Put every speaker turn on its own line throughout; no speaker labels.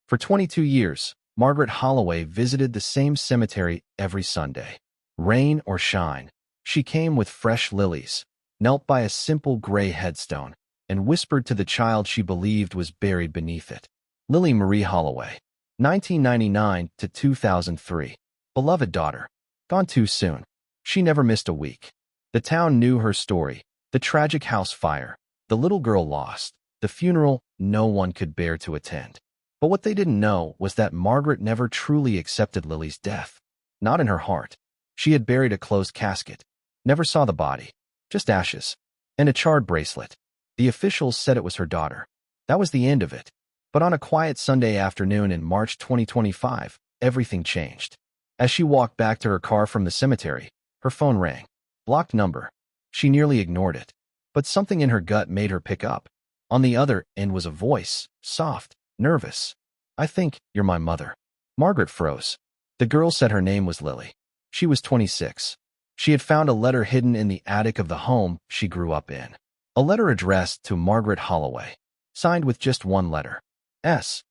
For 22 years, Margaret Holloway visited the same cemetery every Sunday. Rain or shine, she came with fresh lilies, knelt by a simple gray headstone, and whispered to the child she believed was buried beneath it. Lily Marie Holloway, 1999 to 2003. Beloved daughter, gone too soon. She never missed a week. The town knew her story, the tragic house fire, the little girl lost, the funeral no one could bear to attend. But what they didn't know was that Margaret never truly accepted Lily's death. Not in her heart. She had buried a closed casket, never saw the body, just ashes, and a charred bracelet. The officials said it was her daughter. That was the end of it. But on a quiet Sunday afternoon in March 2025, everything changed. As she walked back to her car from the cemetery, her phone rang. Blocked number. She nearly ignored it. But something in her gut made her pick up. On the other end was a voice, soft, nervous. "I think you're my mother." Margaret froze. The girl said her name was Lily. She was 26. She had found a letter hidden in the attic of the home she grew up in. A letter addressed to Margaret Holloway, signed with just one letter. S.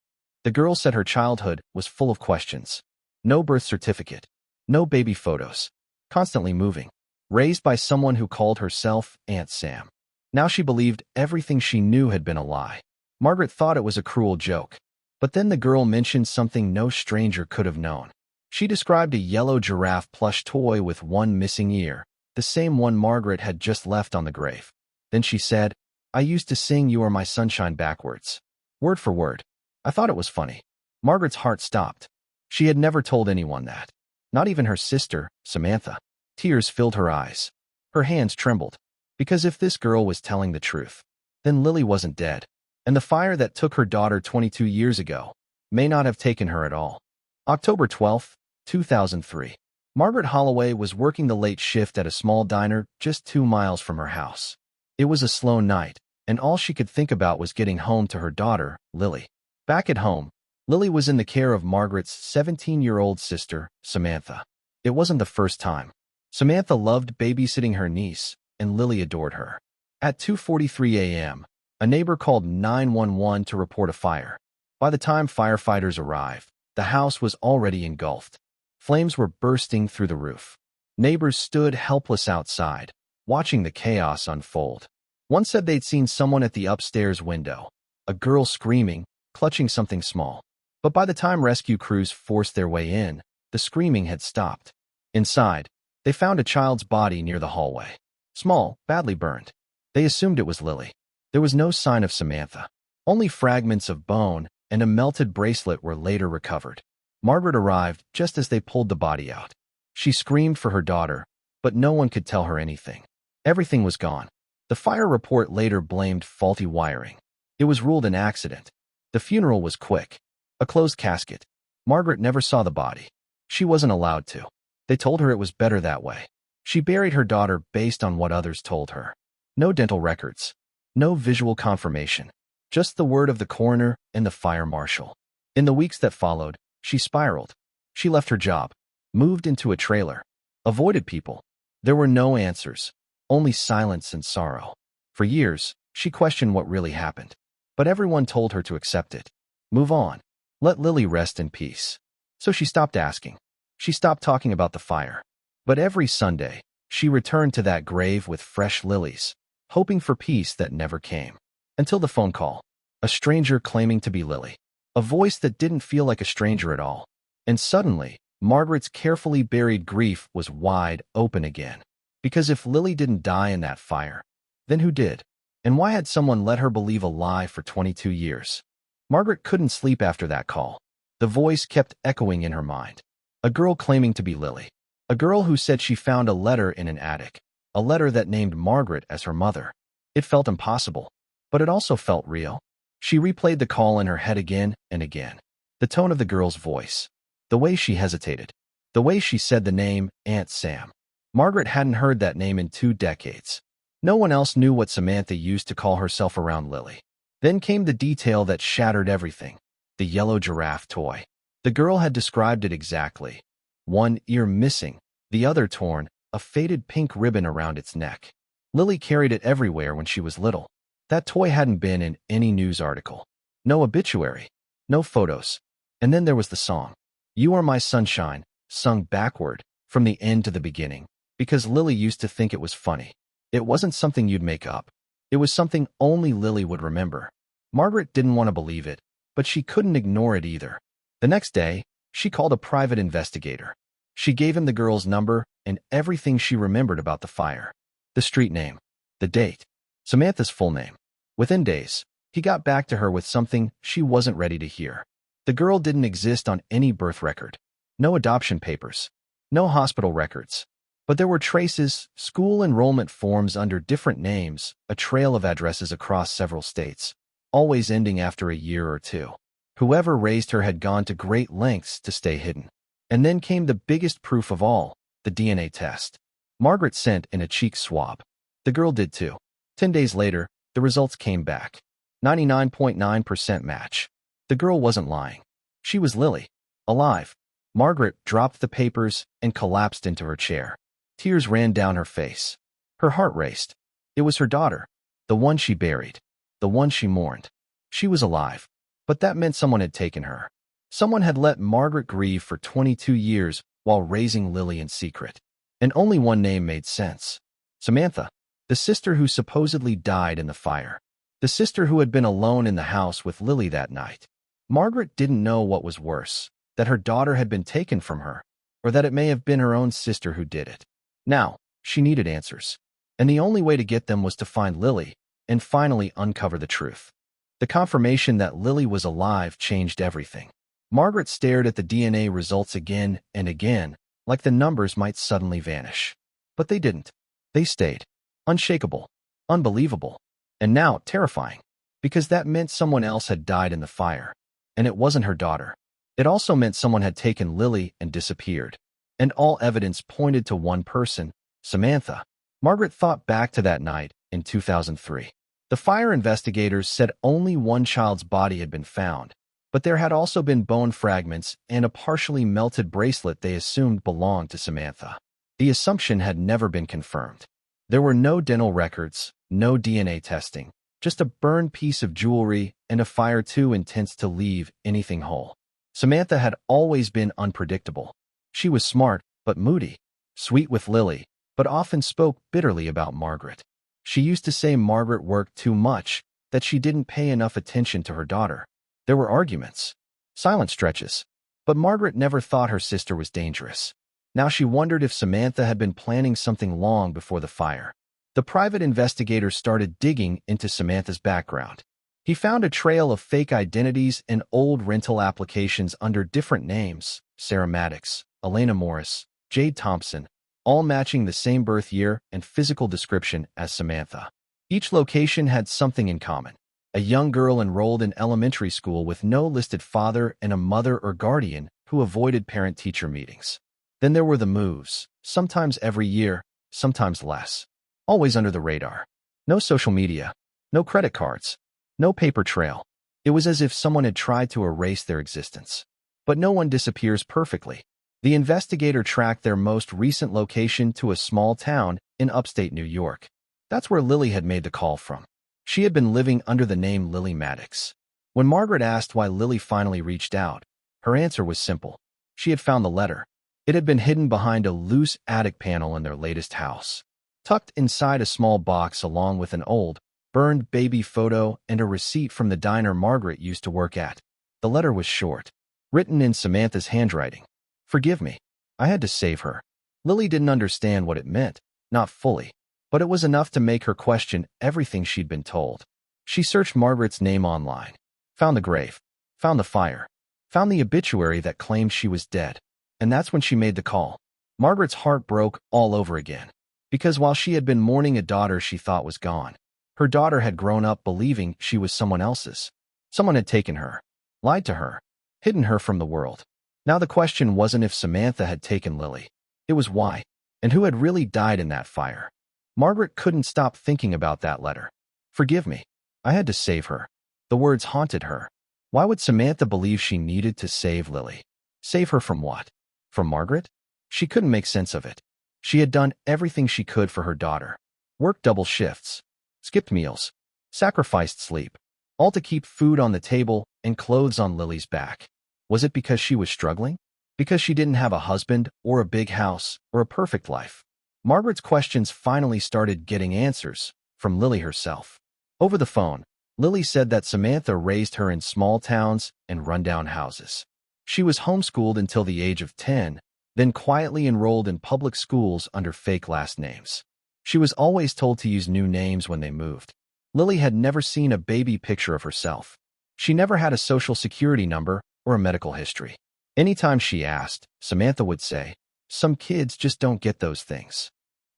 The girl said her childhood was full of questions. No birth certificate. No baby photos. Constantly moving. Raised by someone who called herself Aunt Sam. Now she believed everything she knew had been a lie. Margaret thought it was a cruel joke. But then the girl mentioned something no stranger could have known. She described a yellow giraffe plush toy with one missing ear, the same one Margaret had just left on the grave. Then she said, "I used to sing 'You Are My Sunshine' backwards. Word for word." I thought it was funny. Margaret's heart stopped. She had never told anyone that. Not even her sister, Samantha. Tears filled her eyes. Her hands trembled. Because if this girl was telling the truth, then Lily wasn't dead. And the fire that took her daughter 22 years ago may not have taken her at all. October 12, 2003. Margaret Holloway was working the late shift at a small diner just 2 miles from her house. It was a slow night, and all she could think about was getting home to her daughter, Lily. Back at home, Lily was in the care of Margaret's 17-year-old sister, Samantha. It wasn't the first time. Samantha loved babysitting her niece, and Lily adored her. At 2:43 a.m., a neighbor called 911 to report a fire. By the time firefighters arrived, the house was already engulfed. Flames were bursting through the roof. Neighbors stood helpless outside, watching the chaos unfold. One said they'd seen someone at the upstairs window, a girl screaming, clutching something small. But by the time rescue crews forced their way in, the screaming had stopped. Inside, they found a child's body near the hallway. Small, badly burned. They assumed it was Lily. There was no sign of Samantha. Only fragments of bone and a melted bracelet were later recovered. Margaret arrived just as they pulled the body out. She screamed for her daughter, but no one could tell her anything. Everything was gone. The fire report later blamed faulty wiring. It was ruled an accident. The funeral was quick. A closed casket. Margaret never saw the body. She wasn't allowed to. They told her it was better that way. She buried her daughter based on what others told her. No dental records. No visual confirmation. Just the word of the coroner and the fire marshal. In the weeks that followed, she spiraled. She left her job, moved into a trailer, avoided people. There were no answers, only silence and sorrow. For years, she questioned what really happened. But everyone told her to accept it. Move on. Let Lily rest in peace. So she stopped asking. She stopped talking about the fire. But every Sunday, she returned to that grave with fresh lilies, hoping for peace that never came. Until the phone call. A stranger claiming to be Lily. A voice that didn't feel like a stranger at all. And suddenly, Margaret's carefully buried grief was wide open again. Because if Lily didn't die in that fire, then who did? And why had someone let her believe a lie for 22 years? Margaret couldn't sleep after that call. The voice kept echoing in her mind. A girl claiming to be Lily. A girl who said she found a letter in an attic. A letter that named Margaret as her mother. It felt impossible, but it also felt real. She replayed the call in her head again and again. The tone of the girl's voice. The way she hesitated. The way she said the name, Aunt Sam. Margaret hadn't heard that name in 2 decades. No one else knew what Samantha used to call herself around Lily. Then came the detail that shattered everything. The yellow giraffe toy. The girl had described it exactly. One ear missing, the other torn, a faded pink ribbon around its neck. Lily carried it everywhere when she was little. That toy hadn't been in any news article. No obituary. No photos. And then there was the song. You Are My Sunshine, sung backward, from the end to the beginning, because Lily used to think it was funny. It wasn't something you'd make up. It was something only Lily would remember. Margaret didn't want to believe it, but she couldn't ignore it either. The next day, she called a private investigator. She gave him the girl's number and everything she remembered about the fire. The street name, the date, Samantha's full name. Within days, he got back to her with something she wasn't ready to hear. The girl didn't exist on any birth record. No adoption papers. No hospital records. But there were traces, school enrollment forms under different names, a trail of addresses across several states, always ending after a year or two. Whoever raised her had gone to great lengths to stay hidden. And then came the biggest proof of all, the DNA test. Margaret sent in a cheek swab. The girl did too. 10 days later, the results came back. 99.9% match. The girl wasn't lying. She was Lily. Alive. Margaret dropped the papers and collapsed into her chair. Tears ran down her face. Her heart raced. It was her daughter. The one she buried. The one she mourned. She was alive. But that meant someone had taken her. Someone had let Margaret grieve for 22 years while raising Lily in secret. And only one name made sense. Samantha, the sister who supposedly died in the fire. The sister who had been alone in the house with Lily that night. Margaret didn't know what was worse, that her daughter had been taken from her, or that it may have been her own sister who did it. Now, she needed answers. And the only way to get them was to find Lily and finally uncover the truth. The confirmation that Lily was alive changed everything. Margaret stared at the DNA results again and again, like the numbers might suddenly vanish. But they didn't. They stayed. Unshakable. Unbelievable. And now terrifying. Because that meant someone else had died in the fire. And it wasn't her daughter. It also meant someone had taken Lily and disappeared. And all evidence pointed to one person, Samantha. Margaret thought back to that night in 2003. The fire investigators said only one child's body had been found, but there had also been bone fragments and a partially melted bracelet they assumed belonged to Samantha. The assumption had never been confirmed. There were no dental records, no DNA testing, just a burned piece of jewelry and a fire too intense to leave anything whole. Samantha had always been unpredictable. She was smart, but moody, sweet with Lily, but often spoke bitterly about Margaret. She used to say Margaret worked too much, that she didn't pay enough attention to her daughter. There were arguments, silent stretches, but Margaret never thought her sister was dangerous. Now she wondered if Samantha had been planning something long before the fire. The private investigator started digging into Samantha's background. He found a trail of fake identities and old rental applications under different names, Sarah Maddox, Elena Morris, Jade Thompson, all matching the same birth year and physical description as Samantha. Each location had something in common. A young girl enrolled in elementary school with no listed father and a mother or guardian who avoided parent-teacher meetings. Then there were the moves, sometimes every year, sometimes less. Always under the radar. No social media, no credit cards, no paper trail. It was as if someone had tried to erase their existence. But no one disappears perfectly. The investigator tracked their most recent location to a small town in upstate New York. That's where Lily had made the call from. She had been living under the name Lily Maddox. When Margaret asked why Lily finally reached out, her answer was simple. She had found the letter. It had been hidden behind a loose attic panel in their latest house, tucked inside a small box along with an old, burned baby photo and a receipt from the diner Margaret used to work at. The letter was short, written in Samantha's handwriting. Forgive me. I had to save her. Lily didn't understand what it meant, not fully, but it was enough to make her question everything she'd been told. She searched Margaret's name online, found the grave, found the fire, found the obituary that claimed she was dead, and that's when she made the call. Margaret's heart broke all over again, because while she had been mourning a daughter she thought was gone, her daughter had grown up believing she was someone else's. Someone had taken her, lied to her, hidden her from the world. Now the question wasn't if Samantha had taken Lily. It was why, and who had really died in that fire. Margaret couldn't stop thinking about that letter. Forgive me. I had to save her. The words haunted her. Why would Samantha believe she needed to save Lily? Save her from what? From Margaret? She couldn't make sense of it. She had done everything she could for her daughter. Worked double shifts. Skipped meals. Sacrificed sleep. all to keep food on the table and clothes on Lily's back. Was it because she was struggling? Because she didn't have a husband or a big house or a perfect life? Margaret's questions finally started getting answers from Lily herself. Over the phone, Lily said that Samantha raised her in small towns and rundown houses. She was homeschooled until the age of 10, then quietly enrolled in public schools under fake last names. She was always told to use new names when they moved. Lily had never seen a baby picture of herself. She never had a social security number or a medical history. Anytime she asked, Samantha would say, "Some kids just don't get those things."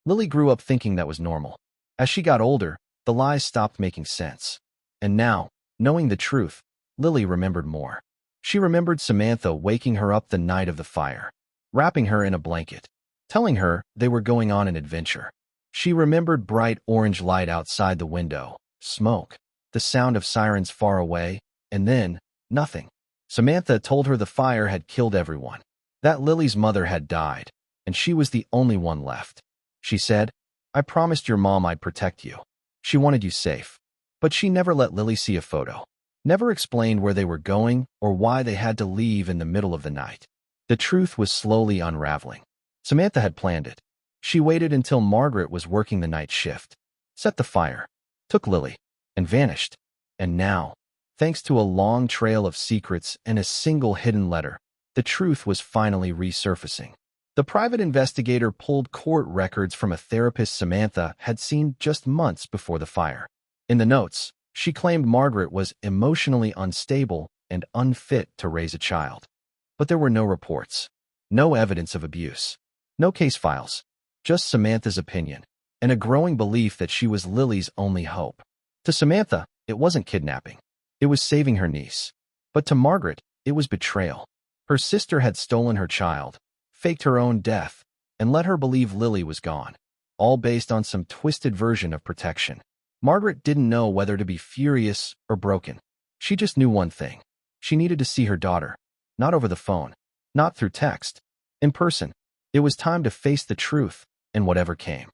Lily grew up thinking that was normal. As she got older, the lies stopped making sense. And now, knowing the truth, Lily remembered more. She remembered Samantha waking her up the night of the fire, wrapping her in a blanket, telling her they were going on an adventure. She remembered bright orange light outside the window, smoke, the sound of sirens far away, and then, nothing. Samantha told her the fire had killed everyone, that Lily's mother had died, and she was the only one left. She said, "I promised your mom I'd protect you. She wanted you safe." But she never let Lily see a photo, never explained where they were going or why they had to leave in the middle of the night. The truth was slowly unraveling. Samantha had planned it. She waited until Margaret was working the night shift, set the fire, took Lily, and vanished. And now, thanks to a long trail of secrets and a single hidden letter, the truth was finally resurfacing. The private investigator pulled court records from a therapist Samantha had seen just months before the fire. In the notes, she claimed Margaret was emotionally unstable and unfit to raise a child. But there were no reports, no evidence of abuse, no case files, just Samantha's opinion, and a growing belief that she was Lily's only hope. To Samantha, it wasn't kidnapping. It was saving her niece. But to Margaret, it was betrayal. Her sister had stolen her child, faked her own death, and let her believe Lily was gone, all based on some twisted version of protection. Margaret didn't know whether to be furious or broken. She just knew one thing. She needed to see her daughter, not over the phone, not through text, in person. It was time to face the truth, and whatever came.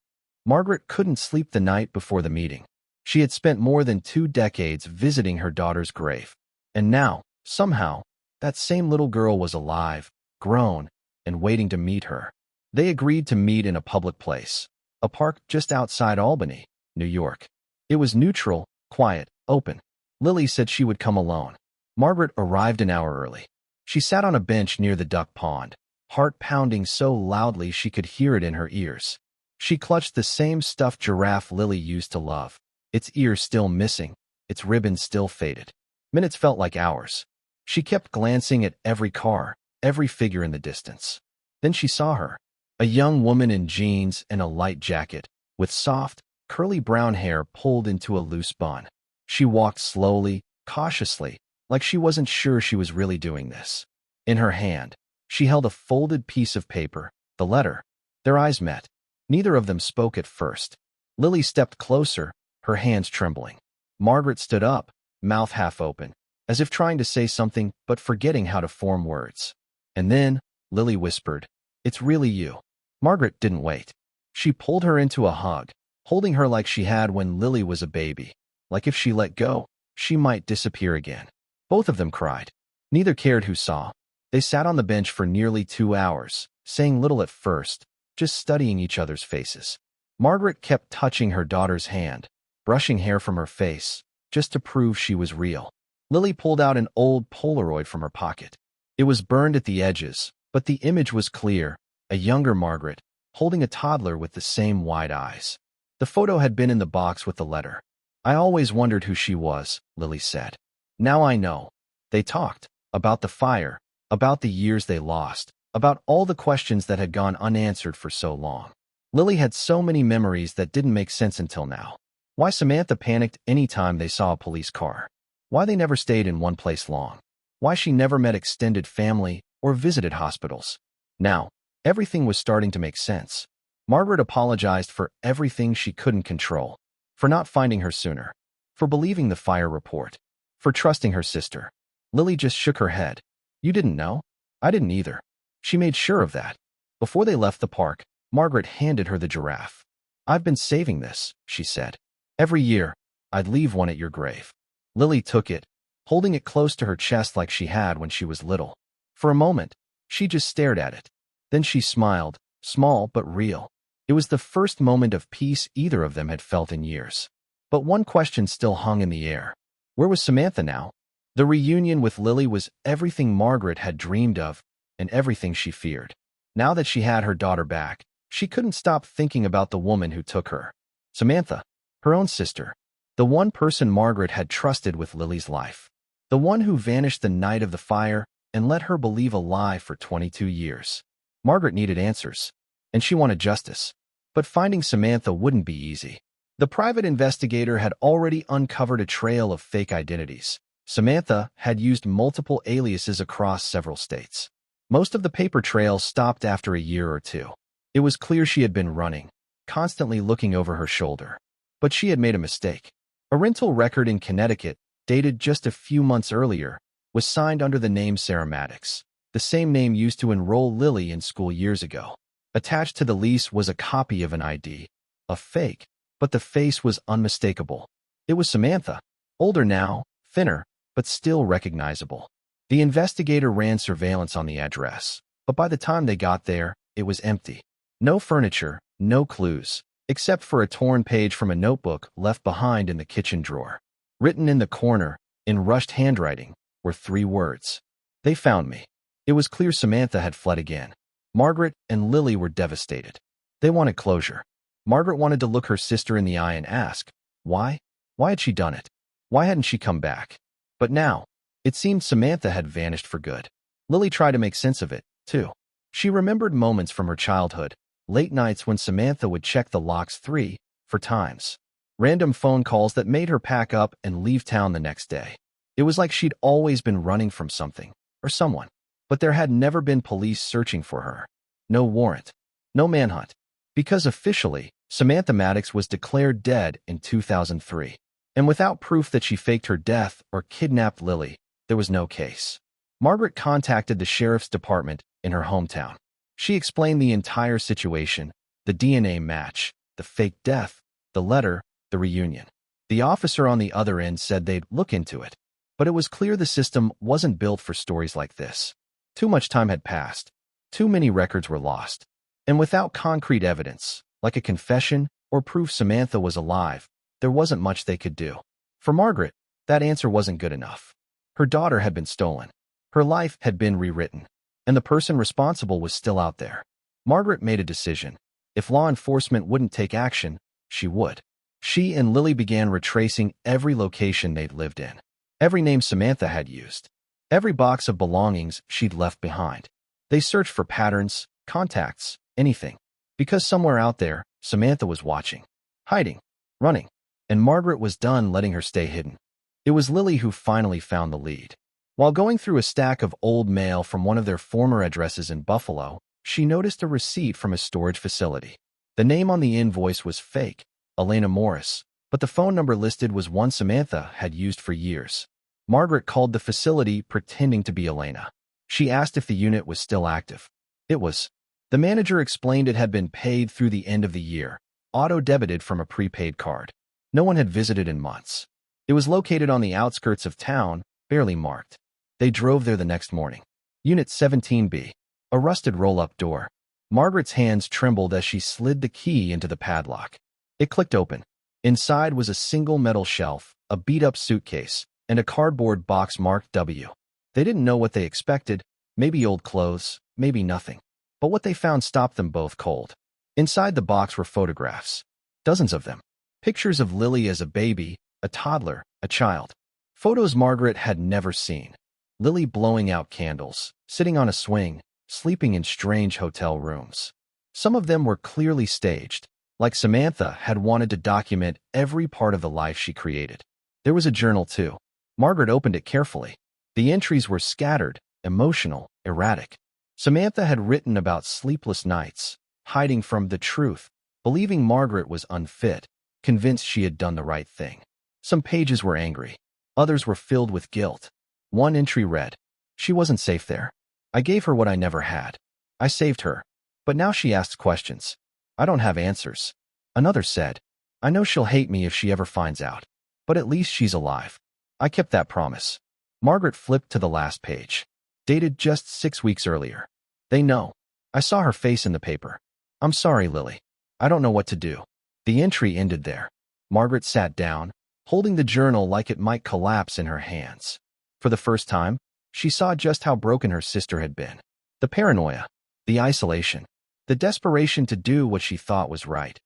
Margaret couldn't sleep the night before the meeting. She had spent more than 2 decades visiting her daughter's grave. And now, somehow, that same little girl was alive, grown, and waiting to meet her. They agreed to meet in a public place, a park just outside Albany, New York. It was neutral, quiet, open. Lily said she would come alone. Margaret arrived an hour early. She sat on a bench near the duck pond, heart pounding so loudly she could hear it in her ears. She clutched the same stuffed giraffe Lily used to love, its ears still missing, its ribbons still faded. Minutes felt like hours. She kept glancing at every car, every figure in the distance. Then she saw her, a young woman in jeans and a light jacket, with soft, curly brown hair pulled into a loose bun. She walked slowly, cautiously, like she wasn't sure she was really doing this. In her hand, she held a folded piece of paper, the letter. Their eyes met. Neither of them spoke at first. Lily stepped closer, her hands trembling. Margaret stood up, mouth half open, as if trying to say something but forgetting how to form words. And then, Lily whispered, "It's really you." Margaret didn't wait. She pulled her into a hug, holding her like she had when Lily was a baby, like if she let go, she might disappear again. Both of them cried. Neither cared who saw. They sat on the bench for nearly 2 hours, saying little at first, just studying each other's faces. Margaret kept touching her daughter's hand, brushing hair from her face, just to prove she was real. Lily pulled out an old Polaroid from her pocket. It was burned at the edges, but the image was clear, a younger Margaret, holding a toddler with the same wide eyes. The photo had been in the box with the letter. "I always wondered who she was," Lily said. "Now I know." They talked about the fire, about the years they lost, about all the questions that had gone unanswered for so long. Lily had so many memories that didn't make sense until now. Why Samantha panicked any time they saw a police car. Why they never stayed in one place long. Why she never met extended family or visited hospitals. Now, everything was starting to make sense. Margaret apologized for everything she couldn't control, for not finding her sooner, for believing the fire report, for trusting her sister. Lily just shook her head. "You didn't know? I didn't either." She made sure of that. Before they left the park, Margaret handed her the giraffe. "I've been saving this," she said. "Every year, I'd leave one at your grave. Lily took it, holding it close to her chest like she had when she was little. For a moment, she just stared at it. Then she smiled, small but real. It was the first moment of peace either of them had felt in years. But one question still hung in the air. Where was Samantha now? The reunion with Lily was everything Margaret had dreamed of and everything she feared. Now that she had her daughter back, she couldn't stop thinking about the woman who took her. Samantha, her own sister. The one person Margaret had trusted with Lily's life. The one who vanished the night of the fire and let her believe a lie for 22 years. Margaret needed answers, and she wanted justice. But finding Samantha wouldn't be easy. The private investigator had already uncovered a trail of fake identities. Samantha had used multiple aliases across several states. Most of the paper trails stopped after a year or two. It was clear she had been running, constantly looking over her shoulder. But she had made a mistake. A rental record in Connecticut, dated just a few months earlier, was signed under the name Sarah Maddox, the same name used to enroll Lily in school years ago. Attached to the lease was a copy of an ID, a fake, but the face was unmistakable. It was Samantha, older now, thinner, but still recognizable. The investigator ran surveillance on the address, but by the time they got there, it was empty. No furniture, no clues, except for a torn page from a notebook left behind in the kitchen drawer. Written in the corner, in rushed handwriting, were 3 words. They found me. It was clear Samantha had fled again. Margaret and Lily were devastated. They wanted closure. Margaret wanted to look her sister in the eye and ask, why? Why had she done it? Why hadn't she come back? But now, it seemed Samantha had vanished for good. Lily tried to make sense of it, too. She remembered moments from her childhood, late nights when Samantha would check the locks 3, 4 times. Random phone calls that made her pack up and leave town the next day. It was like she'd always been running from something, or someone. But there had never been police searching for her. No warrant. No manhunt. Because officially, Samantha Maddox was declared dead in 2003. And without proof that she faked her death or kidnapped Lily, there was no case. Margaret contacted the sheriff's department in her hometown. She explained the entire situation, the DNA match, the fake death, the letter, the reunion. The officer on the other end said they'd look into it. But it was clear the system wasn't built for stories like this. Too much time had passed. Too many records were lost. And without concrete evidence, like a confession or proof Samantha was alive, there wasn't much they could do. For Margaret, that answer wasn't good enough. Her daughter had been stolen. Her life had been rewritten. And the person responsible was still out there. Margaret made a decision. If law enforcement wouldn't take action, she would. She and Lily began retracing every location they'd lived in. Every name Samantha had used. Every box of belongings she'd left behind. They searched for patterns, contacts, anything. Because somewhere out there, Samantha was watching, hiding, running, and Margaret was done letting her stay hidden. It was Lily who finally found the lead. While going through a stack of old mail from one of their former addresses in Buffalo, she noticed a receipt from a storage facility. The name on the invoice was fake, Elena Morris, but the phone number listed was one Samantha had used for years. Margaret called the facility pretending to be Elena. She asked if the unit was still active. It was. The manager explained it had been paid through the end of the year, auto-debited from a prepaid card. No one had visited in months. It was located on the outskirts of town, barely marked. They drove there the next morning. Unit 17B. A rusted roll-up door. Margaret's hands trembled as she slid the key into the padlock. It clicked open. Inside was a single metal shelf, a beat-up suitcase, and a cardboard box marked W. They didn't know what they expected, maybe old clothes, maybe nothing. But what they found stopped them both cold. Inside the box were photographs. Dozens of them. Pictures of Lily as a baby, a toddler, a child. Photos Margaret had never seen. Lily blowing out candles, sitting on a swing, sleeping in strange hotel rooms. Some of them were clearly staged, like Samantha had wanted to document every part of the life she created. There was a journal too. Margaret opened it carefully. The entries were scattered, emotional, erratic. Samantha had written about sleepless nights, hiding from the truth, believing Margaret was unfit, convinced she had done the right thing. Some pages were angry. Others were filled with guilt. One entry read, "She wasn't safe there. I gave her what I never had. I saved her. But now she asks questions. I don't have answers." Another said, "I know she'll hate me if she ever finds out. But at least she's alive. I kept that promise. Margaret flipped to the last page. Dated just 6 weeks earlier. They know. I saw her face in the paper. I'm sorry, Lily. I don't know what to do. The entry ended there. Margaret sat down, holding the journal like it might collapse in her hands. For the first time, she saw just how broken her sister had been. The paranoia, the isolation, the desperation to do what she thought was right,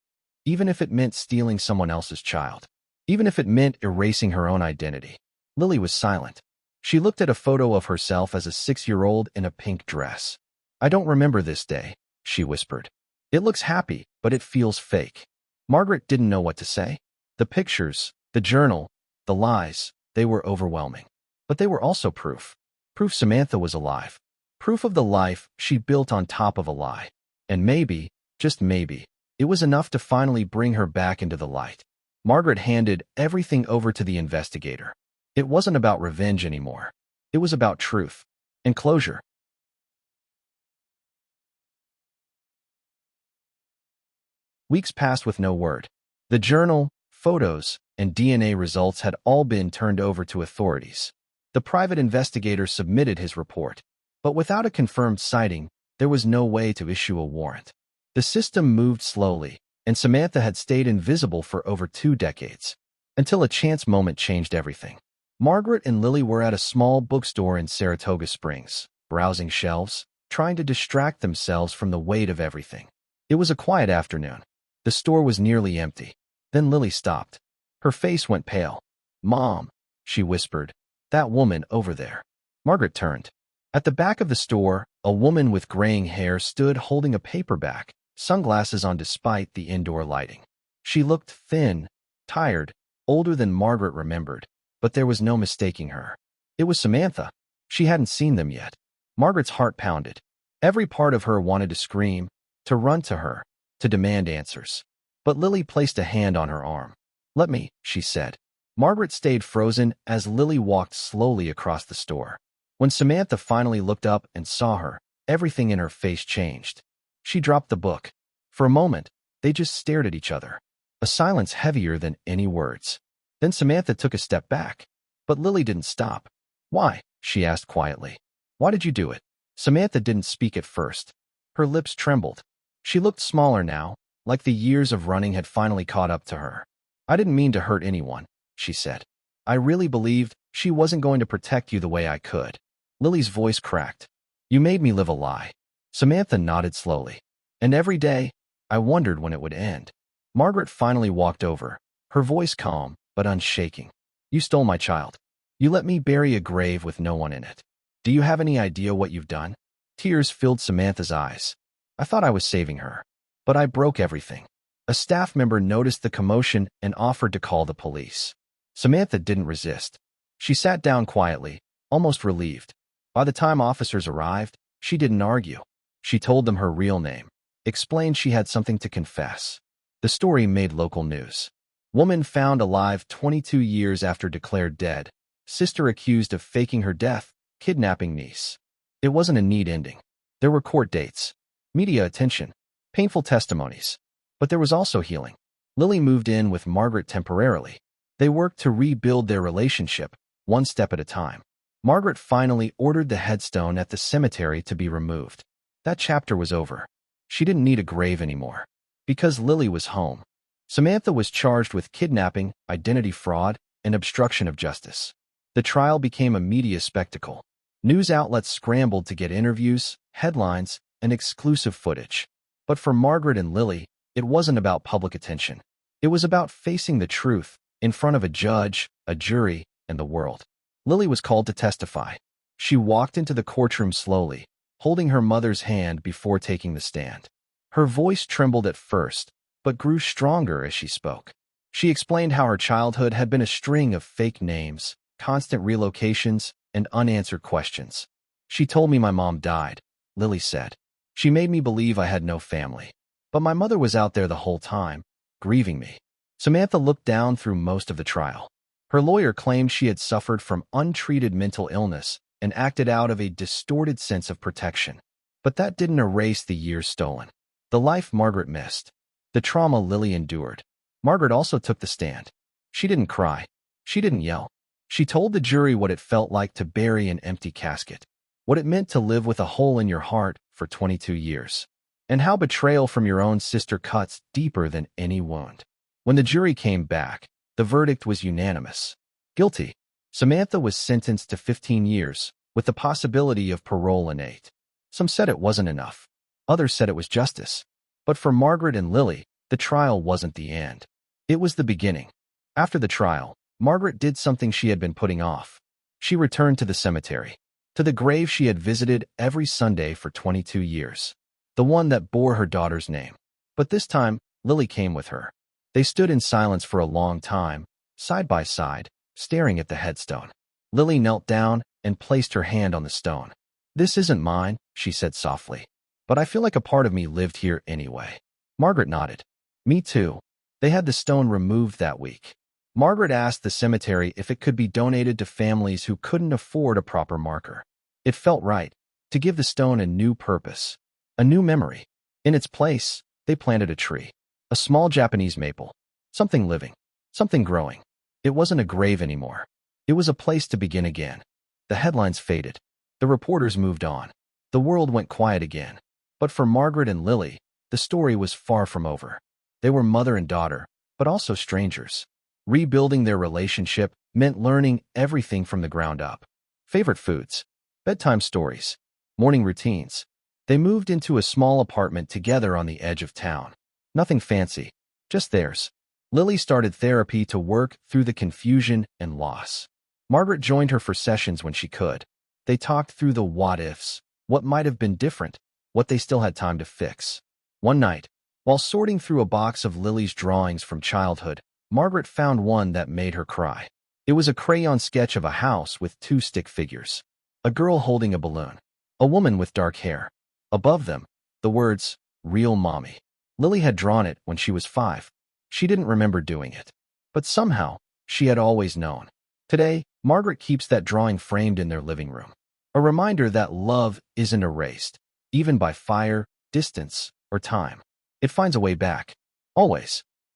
even if it meant stealing someone else's child, even if it meant erasing her own identity. Lily was silent. She looked at a photo of herself as a 6-year-old in a pink dress. I don't remember this day, she whispered. It looks happy, but it feels fake. Margaret didn't know what to say. The pictures, the journal, the lies, they were overwhelming. But they were also proof. Proof Samantha was alive. Proof of the life she built on top of a lie. And maybe, just maybe, it was enough to finally bring her back into the light. Margaret handed everything over to the investigator. It wasn't about revenge anymore. It was about truth and closure. Weeks passed with no word. The journal, photos, and DNA results had all been turned over to authorities. The private investigator submitted his report. But without a confirmed sighting, there was no way to issue a warrant. The system moved slowly, and Samantha had stayed invisible for over 2 decades. Until a chance moment changed everything. Margaret and Lily were at a small bookstore in Saratoga Springs, browsing shelves, trying to distract themselves from the weight of everything. It was a quiet afternoon. The store was nearly empty. Then Lily stopped. Her face went pale. "Mom," she whispered, "that woman over there." Margaret turned. At the back of the store, a woman with graying hair stood holding a paperback, sunglasses on despite the indoor lighting. She looked thin, tired, older than Margaret remembered, but there was no mistaking her. It was Samantha. She hadn't seen them yet. Margaret's heart pounded. Every part of her wanted to scream, to run to her, to demand answers. But Lily placed a hand on her arm. "Let me," she said. Margaret stayed frozen as Lily walked slowly across the store. When Samantha finally looked up and saw her, everything in her face changed. She dropped the book. For a moment, they just stared at each other. A silence heavier than any words. Then Samantha took a step back. But Lily didn't stop. "Why?" she asked quietly. "Why did you do it?" Samantha didn't speak at first. Her lips trembled. She looked smaller now, like the years of running had finally caught up to her. "I didn't mean to hurt anyone," she said. "I really believed she wasn't going to protect you the way I could." Lily's voice cracked. "You made me live a lie." Samantha nodded slowly. "And every day, I wondered when it would end." Margaret finally walked over, her voice calm but unshaking. "You stole my child. You let me bury a grave with no one in it. Do you have any idea what you've done?" Tears filled Samantha's eyes. "I thought I was saving her. But I broke everything." A staff member noticed the commotion and offered to call the police. Samantha didn't resist. She sat down quietly, almost relieved. By the time officers arrived, she didn't argue. She told them her real name, explained she had something to confess. The story made local news. Woman found alive 22 years after declared dead. Sister accused of faking her death, kidnapping niece. It wasn't a neat ending. There were court dates, media attention, painful testimonies. But there was also healing. Lily moved in with Margaret temporarily. They worked to rebuild their relationship, one step at a time. Margaret finally ordered the headstone at the cemetery to be removed. That chapter was over. She didn't need a grave anymore. Because Lily was home. Samantha was charged with kidnapping, identity fraud, and obstruction of justice. The trial became a media spectacle. News outlets scrambled to get interviews, headlines, and exclusive footage. But for Margaret and Lily, it wasn't about public attention. It was about facing the truth in front of a judge, a jury, and the world. Lily was called to testify. She walked into the courtroom slowly, holding her mother's hand before taking the stand. Her voice trembled at first, but grew stronger as she spoke. She explained how her childhood had been a string of fake names, constant relocations, and unanswered questions. "She told me my mom died," Lily said. "She made me believe I had no family. But my mother was out there the whole time, grieving me." Samantha looked down through most of the trial. Her lawyer claimed she had suffered from untreated mental illness and acted out of a distorted sense of protection. But that didn't erase the years stolen, the life Margaret missed, the trauma Lily endured. Margaret also took the stand. She didn't cry. She didn't yell. She told the jury what it felt like to bury an empty casket, what it meant to live with a hole in your heart for 22 years, and how betrayal from your own sister cuts deeper than any wound. When the jury came back, the verdict was unanimous. Guilty. Samantha was sentenced to 15 years, with the possibility of parole in 8. Some said it wasn't enough. Others said it was justice. But for Margaret and Lily, the trial wasn't the end. It was the beginning. After the trial, Margaret did something she had been putting off. She returned to the cemetery, to the grave she had visited every Sunday for 22 years, the one that bore her daughter's name. But this time, Lily came with her. They stood in silence for a long time, side by side, staring at the headstone. Lily knelt down and placed her hand on the stone. "This isn't mine," she said softly, "but I feel like a part of me lived here anyway." Margaret nodded. "Me too." They had the stone removed that week. Margaret asked the cemetery if it could be donated to families who couldn't afford a proper marker. It felt right to give the stone a new purpose, a new memory. In its place, they planted a tree, a small Japanese maple, something living, something growing. It wasn't a grave anymore. It was a place to begin again. The headlines faded. The reporters moved on. The world went quiet again. But for Margaret and Lily, the story was far from over. They were mother and daughter, but also strangers. Rebuilding their relationship meant learning everything from the ground up. Favorite foods, bedtime stories, morning routines. They moved into a small apartment together on the edge of town. Nothing fancy, just theirs. Lily started therapy to work through the confusion and loss. Margaret joined her for sessions when she could. They talked through the what-ifs, what might have been different, what they still had time to fix. One night, while sorting through a box of Lily's drawings from childhood, Margaret found one that made her cry. It was a crayon sketch of a house with 2 stick figures, a girl holding a balloon, a woman with dark hair. Above them, the words, "Real Mommy." Lily had drawn it when she was 5. She didn't remember doing it, but somehow, she had always known. Today, Margaret keeps that drawing framed in their living room, a reminder that love isn't erased, even by fire, distance, or time. It finds a way back, always.